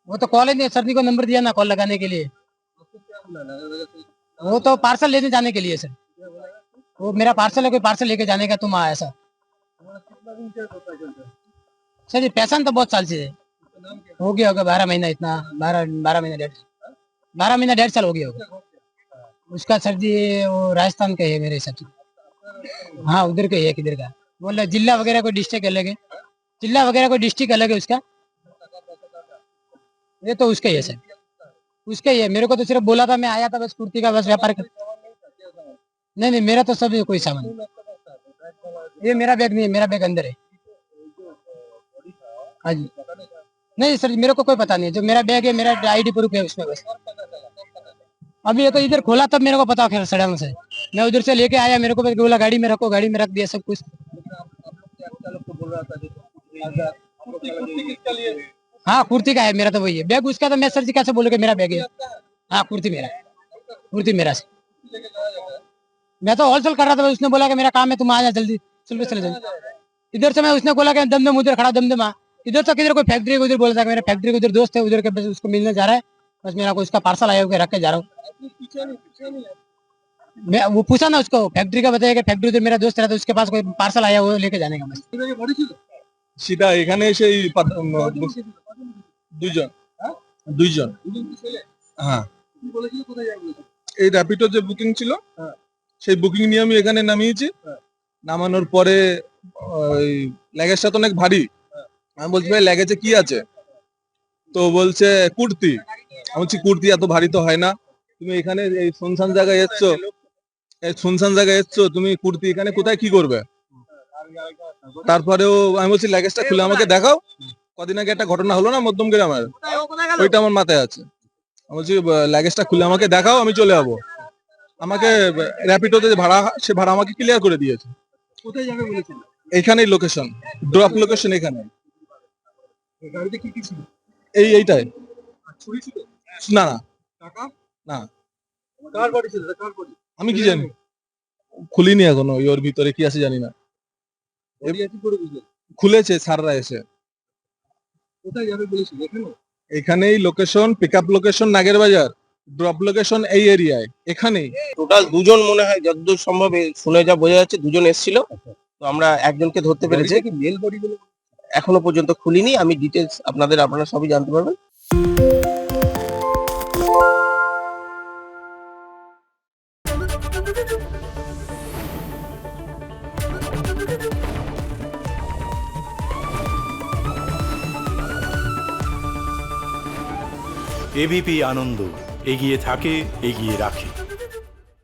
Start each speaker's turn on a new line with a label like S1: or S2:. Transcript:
S1: वो तो कॉल ही नहीं, सर ने को नंबर दिया ना कॉल लगाने के लिए। वो तो पार्सल लेने जाने के लिए सर, वो मेरा पार्सल है, कोई पार्सल लेके जाने का, तुम आया सर। सर ये पैसा तो बहुत साल से है, हो गया होगा 12 महीना, इतना 12 महीना 12 महीना 1.5 साल हो गया होगा उसका सर जी। वो राजस्थान का है मेरे हिसाब से, हाँ उधर का ही है, किधर का बोल रहे, जिला वगैरह कोई डिस्ट्रिक्ट अलग है, जिला वगैरह कोई डिस्ट्रिक्ट अलग है उसका। ये तो उसका ही है सर, उसका ही है। मेरे को तो सिर्फ बोला था, मैं आया था बस कुर्ती का बस व्यापार कर। नहीं नहीं, मेरा तो सब है, कोई सामान नहीं। ये मेरा बैग नहीं है, मेरा बैग अंदर है। हाँ जी, नहीं सर मेरे को कोई पता नहीं है, जो मेरा बैग है मेरा आईडी प्रूफ है उसमें बस। अभी ये तो इधर खोला तब मेरे को पता, खैर सड़क से मैं उधर से लेके आया, मेरे को बस बोला गाड़ी में रखो, गाड़ी में रख दिया सब कुछ। हाँ कुर्ती का है मेरा, तो वही है बैग उसका, तो मैं सर जी कैसे बोलोगे मेरा बैग है। हाँ कुर्ती मेरा है, कुर्ती मेरा से। मैं तो होलसेल कर रहा था, उसने बोला कि मेरा काम है, तुम आ जा जल्दी, चले जाओ इधर से। मैं उसने बोला कि दमदम उधर खड़ा, दमदम इधर से किधर, कोई फैक्ट्री उधर बोला था, मेरा फैक्ट्री के उधर दोस्त है उधर के, बस उसको मिलने जा रहा है, बस मेरा को उसका पार्सल आया हुआ रख के जा रहा हूँ। मैं वो पूछा ना उसको, फैक्ट्री का बताया कि फैक्ट्री उधर मेरा दोस्त रहता है, उसके पास कोई पार्सल आया हुआ लेके जाने का बस।
S2: সেটা এখানে সেই দুইজন দুইজন হ্যাঁ, এই র্যাপিডো যে বুকিং ছিল সেই বুকিং নিয়ে আমি এখানে নামিয়েছি। নামানোর পরে ওই লাগেজটা তো অনেক ভারী, আমি বলছি ভাই লাগেজে কি আছে, তো বলছে কুর্তি। আমি বলছি কুর্তি এত ভারী তো হয় না, তুমি এখানে এই শুনশান জায়গায় এসছো, এই শুনশান জায়গায় এসছো, তুমি কুর্তি এখানে কোথায় কি করবে। তারপরেও আমি বলছি লাগেজটা খুলে আমাকে দেখাও। কদিন আগে একটা ঘটনা হলো না মধ্যম গ্রামের, ওইটা আমার মাথায় আছে। আমি বলছি লাগেজটা খুলে আমাকে দেখাও, আমি চলে যাবো। আমাকে র্যাপিডোতে যে ভাড়া, সে ভাড়া আমাকে ক্লিয়ার করে দিয়েছে।
S3: কোথায় যাবে বলেছিল?
S2: এখানেই লোকেশন, ড্রপ লোকেশন এখানে,
S3: গাড়িতে কি কি ছিল?
S2: এইটাই।
S3: ছুরি ছিল?
S2: না না
S3: টাকা?
S2: না,
S3: কার বাড়ি ছিল? কার বাড়ি?
S2: আমি কি জানি, খুলিনি এখনো, ওর ভিতরে কি আছে জানি না।
S3: কি করে বুঝলেন?
S2: খুলেছে স্যাররা এসে।
S3: কোথায় যাবে বলেছিল? এখানে?
S2: এখানেই লোকেশন, পিকআপ লোকেশন নাগের বাজার, ড্রপ লোকেশন এই এরিয়ায়, এখানেই।
S4: টোটাল দুজন মনে হয়, যতদূর সম্ভব শুনে যা বোঝা যাচ্ছে দুজন এসেছিল। তো আমরা একজনকে ধরতে পেরেছি,
S3: কি মেল বডি বলে?
S4: এখনো পর্যন্ত খুলিনি। আমি ডিটেলস আপনারা সবই জানতে পারবেন।
S5: এবিপি আনন্দ, এগিয়ে থাকে, এগিয়ে রাখে।